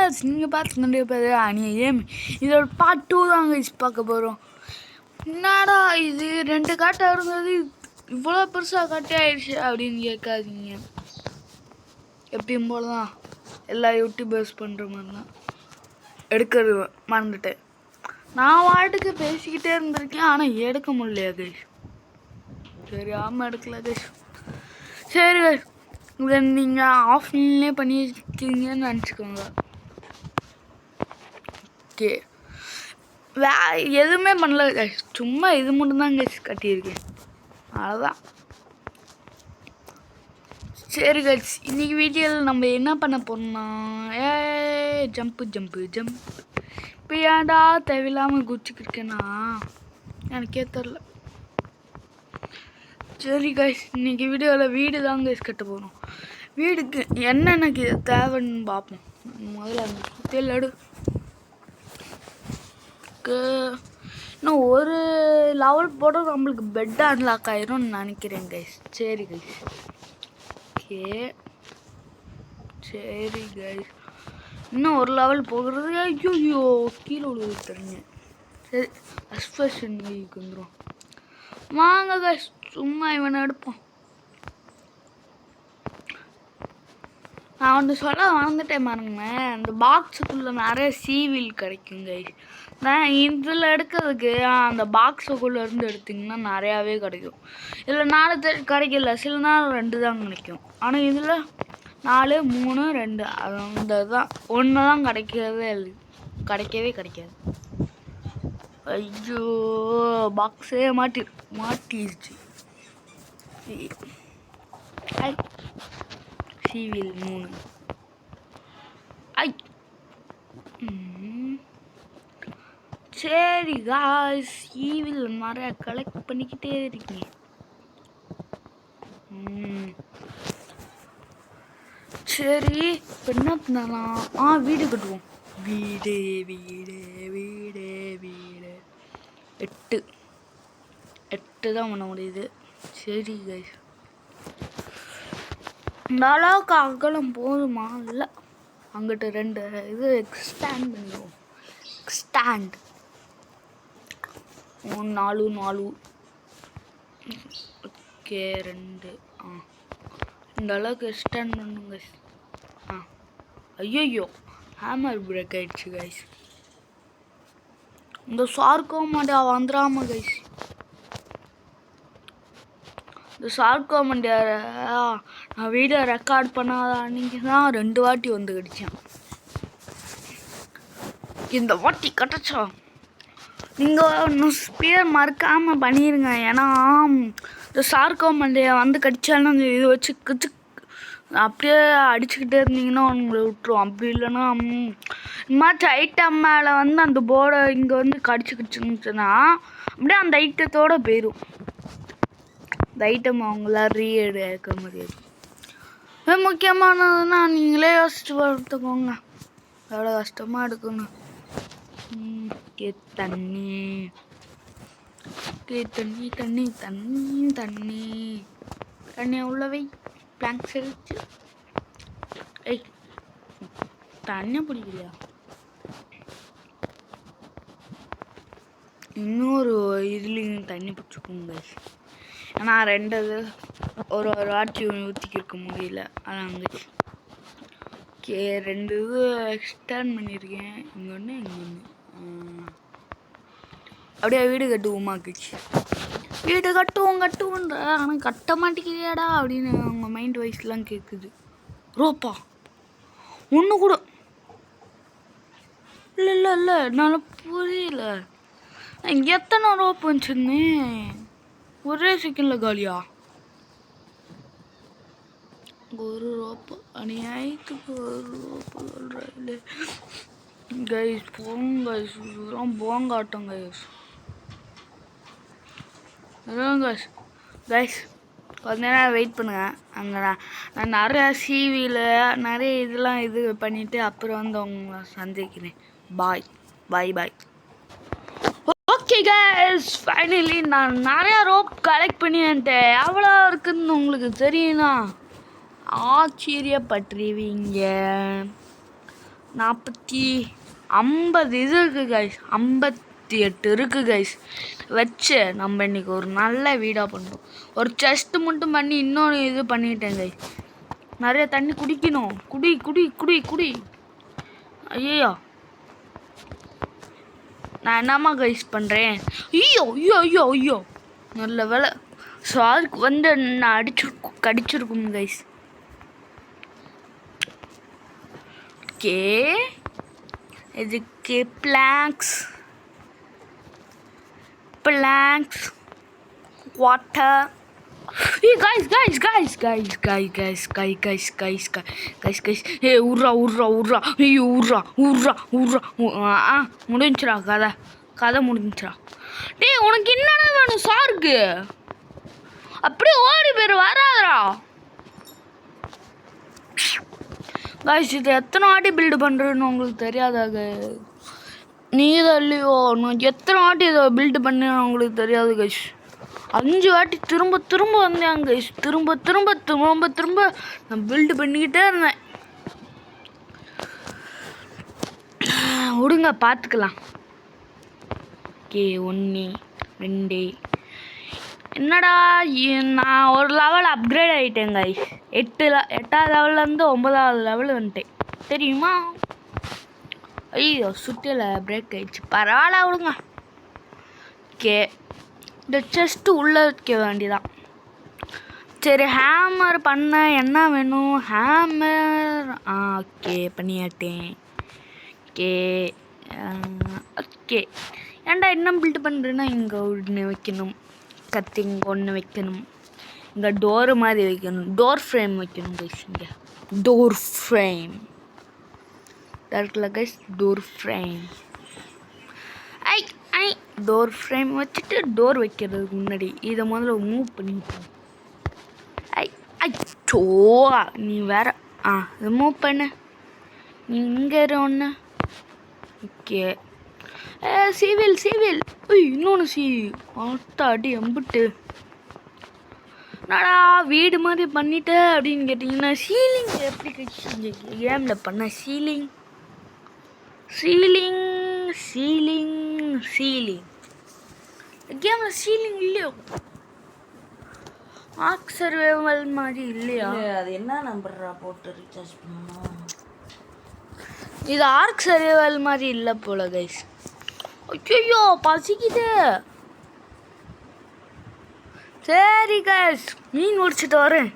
Guys நீங்கள் பார்த்து நிறைய பேர் ஏம் இதோட பார்ட் 2 தான் கைஸ் பார்க்க போகிறோம். என்னடா இது 2 காட்டாக இருந்தது இவ்வளோ பெருசாக காட்டி ஆயிடுச்சு அப்படின்னு கேட்காதீங்க. எப்பயும் போல தான் எல்லா யூடியூபர்ஸ் பண்ணுற மாதிரி தான் எடுக்கிறது மறந்துட்டேன். நான் வாட்டுக்கு பேசிக்கிட்டே இருந்திருக்கேன், ஆனால் எடுக்க முடியலையா கைஸ். சரி ஆமாம் எடுக்கல கைஸ். சரி கைஸ், இதை நீங்கள் ஆஃப்லைன்லேயே பண்ணியிருக்கீங்கன்னு நினச்சிக்கோங்க. ஓகே, எதுவுமே பண்ணல கைஸ், சும்மா இது மட்டும்தான் கைஸ் கட்டியிருக்கேன், அவ்வளோதான். சரி கைஸ், இன்றைக்கி வீடியோவில் நம்ம என்ன பண்ண போகிறோம்னா ஜம்ப்பு ஜம்ப்பு ஜம்ப். இப்போ ஏன்டா தேவையில்லாமல் குச்சிக்கிருக்கேன்னா எனக்கே தெரில. சரி கைஸ், இன்றைக்கி வீடியோவில் வீடு தான் கைஸ் கட்ட போகிறோம். வீடுக்கு என்னென்னக்கு தேவைன்னு பார்ப்போம். முதல்ல அந்த சுத்தியல் எடு. இன்னும் ஒரு லெவல் போட நம்மளுக்கு பெட் அன்லாக் ஆயிரும்னு நினைக்கிறேன் கைஸ். சரி கைஸ், ஓகே சரி கைஸ், இன்னும் ஒரு லெவல் போகிறது. ஐயோ கீழே விழுது தெரிஞ்ச. சரி எக்ஸ்பிரஷன் வீக்கு வந்துடும். வாங்க கைஸ், சும்மா இவனை எடுப்போம். நான் ஒன்று சொல்ல மறந்துட்டேன் பாருங்களேன், அந்த பாக்ஸுக்குள்ளே நிறைய சீவில் கிடைக்கும் கைஸ். நான் இதில் எடுக்கிறதுக்கு அந்த பாக்ஸுக்குள்ளே இருந்து எடுத்திங்கன்னா நிறையாவே கிடைக்கும். இதில் 4 கிடைக்கல, சில நாள் 2 தான் கிடைக்கும். ஆனால் இதில் 4 3 2 அந்த தான் 1 தான் கிடைக்கவே கிடைக்காது. ஐயோ பாக்ஸே மாட்டிருச்சு. சீவில் 3. ஐ சரி காய்ஸ், சீவில் நிறைய கலெக்ட் பண்ணிக்கிட்டே இருக்கீங்க. சரி இப்போ என்ன பண்ணலாம், வீடு கட்டுவோம். வீடு வீடு வீடு வீடு 8 தான் பண்ண முடியுது. சரி கைஸ், இந்த அளவுக்கு அகலம் போதுமா? இல்லை, அங்கிட்ட 2 இது எக்ஸ்டாண்ட் பண்ணுவோம். எக்ஸ்டாண்ட் 4 ஓகே 2 இந்த அளவுக்கு எக்ஸ்டாண்ட் பண்ணுங்க. ஐயோ ஹேமர் பிரேக் ஆயிடுச்சு கைஸ். இந்த சார்க்கோ மாட்டியா வந்துடாம கைஸ். இந்த சார்க்கோ மாட்டியா நான் வீடியோ ரெக்கார்ட் பண்ணாத அன்றைக்கி தான் 2 வாட்டி வந்து கடிச்சேன். இந்த வாட்டி கட்டச்சா நீங்கள் இன்னும் ஸ்பியர் மறக்காமல் பண்ணிடுங்க. ஏன்னா இந்த சார்க்கோ மண்டையை வந்து கடிச்சாலும் அந்த இது வச்சு அப்படியே அடிச்சுக்கிட்டே இருந்தீங்கன்னா உங்களை விட்டுரும். அப்படி இல்லைன்னா இம்மாச்சு ஐட்டம் மேலே வந்து அந்த போர்டை இங்கே வந்து கடிச்சுக்கிச்சுன்னா அப்படியே அந்த ஐட்டத்தோடு போயிடும். இந்த ஐட்டம் அவங்களாம் ரீஎடு ஆக்க முடியாது. முக்கியமானதுன்னா நீங்களே யோசிச்சு பார்த்துக்கோங்க எவ்வளோ கஷ்டமாக எடுக்கணும். தண்ணி தண்ணி தண்ணி தண்ணி தண்ணி தண்ணியை உள்ளவை பிளாங்க்ஸ் எடுத்து. தண்ணி பிடிக்கலையா? இன்னொரு இதுலேயும் தண்ணி பிடிச்சிக்கோங்க. ஏன்னா 2 ஒரு வாட்டி ஊற்றிக்கிருக்க முடியல, அதான் வந்துச்சு. ஓகே 2 இது எக்ஸ்டர்ன் பண்ணியிருக்கேன். இங்கே ஒன்று இங்கே ஒன்று. அப்படியே வீடு கட்டுவோமா கிச்சு? வீடு கட்டுவோன்ற ஆனால் கட்ட மாட்டேங்கிறியாடா அப்படின்னு அவங்க மைண்ட் வைஸ்லாம் கேட்குது. ரோப்பா ஒன்று கூட இல்லை என்னால் புரியல. எத்தனை ரோப் வந்துச்சுன்னு ஒரே செகண்டில் காலியா? ஒரு ரோப்பு அநியாயத்துக்கு ஒரு ரோப்பு சொல்கிறேன் கைஸ். போங்க கைஸ், இதெல்லாம் போங்காட்டம் கைஸ். கைஸ் கொஞ்ச நேரம் வெயிட் பண்ணுங்கள். அங்கே நான் நிறையா சிவியில் நிறைய இதெல்லாம் இது பண்ணிவிட்டு அப்புறம் வந்து உங்களை சந்திக்கிறேன். பாய் பாய் பாய். ஓகே கைஸ், ஃபைனலி நான் நிறையா ரோப் கலெக்ட் பண்ணிட்டேன். எவ்வளோ இருக்குதுன்னு உங்களுக்கு தெரியும்னா ஆச்சரியப்பட்டுருவீங்க. 50 இது இருக்குது கைஸ், 58 இருக்குது கைஸ். வச்சு நம்ம இன்றைக்கி ஒரு நல்ல வீடாக பண்ணுறோம். ஒரு செஸ்ட்டு மட்டும் பண்ணி இன்னொரு இது பண்ணிட்டேன் கைஸ். நிறைய தண்ணி குடிக்கணும். குடி குடி குடி குடி. ஐயோ நான் என்னம்மா கைஸ் பண்ணுறேன்? ஐயோ ஐயோ ஐயோ ஐயோ, நல்ல வேலை. ஸோ அதுக்கு வந்து நான் கடிச்சிருக்கும் கைஸ். ஓகே, இதுக்கு blanks water. guys hey urra hey urra முடிஞ்சிரா கதை முடிஞ்சிரா. டேய் உனக்கு என்னடா வேணும் சாருக்கு? அப்படியே ஓடி பேர் வராதரா guys. இது எத்தனை வாட்டி பில்டு பண்ணுறேன்னு உங்களுக்கு தெரியாதாக? நீ தான் இல்லையோ, நான் எத்தனை வாட்டி இதை பில்டு பண்ணேன்னு உங்களுக்கு தெரியாது கைஸ். 5 வாட்டி திரும்ப வந்தேன் கைஸ். திரும்ப நான் பில்டு பண்ணிக்கிட்டே இருந்தேன். விடுங்க பார்த்துக்கலாம். ஓகே 1 2. என்னடா நான் ஒரு லெவல் அப்கிரேட் ஆகிட்டேன் கைஸ். 8வது லெவல்லேருந்து 9வது லெவல் வந்துட்டேன் தெரியுமா? ஐயோ சுற்றில பிரேக் ஆகிடுச்சு. பரவாயில்ல விடுங்க. ஓகே, இந்த செஸ்ட்டு உள்ளே வைக்க வேண்டியதான். சரி ஹேமர் பண்ண என்ன வேணும்? ஹேமர் ஓகே பண்ணியாட்டேன். Okay okay. ஏன்டா என்ன பில்டு பண்ணுறேன்னா இங்கே ஒன்று வைக்கணும், கத்தி இங்கே ஒன்று வைக்கணும், இங்கே டோரு மாதிரி வைக்கணும், டோர் ஃப்ரேம் வைக்கணும் கைஸ். இங்கே டோர் ஃப்ரேம் இருக்குல்ல guys, door frame. Door frame வச்சுட்டு டோர் வைக்கிறதுக்கு முன்னாடி இதை முதல்ல மூவ் பண்ணிப்போம். ஐச்சோ நீ வேற இதை மூவ் பண்ணு. நீ இங்கே ஒன்று. ஓகே சிவில் இன்னொன்று அடி எம்பிட்டு நாடா வீடு மாதிரி பண்ணிட்ட அப்படின்னு கேட்டிங்கன்னா, சீலிங் எப்படி கழிச்சு கேமில் பண்ண? சீலிங் கேமில் சீலிங் இல்லையோ? ஆர்க் சர்வைவல் மாதிரி இல்லையா? அது என்ன நம்பர்ரா போட்டு ரீசார்ஜ் பண்ணணும்? இது ஆர்க் சர்வைவல் மாதிரி இல்லை போல கைஸ். ஐயோ பசிக்குது. சரி கைஸ் மீன் முடிச்சுட்டு வரேன்.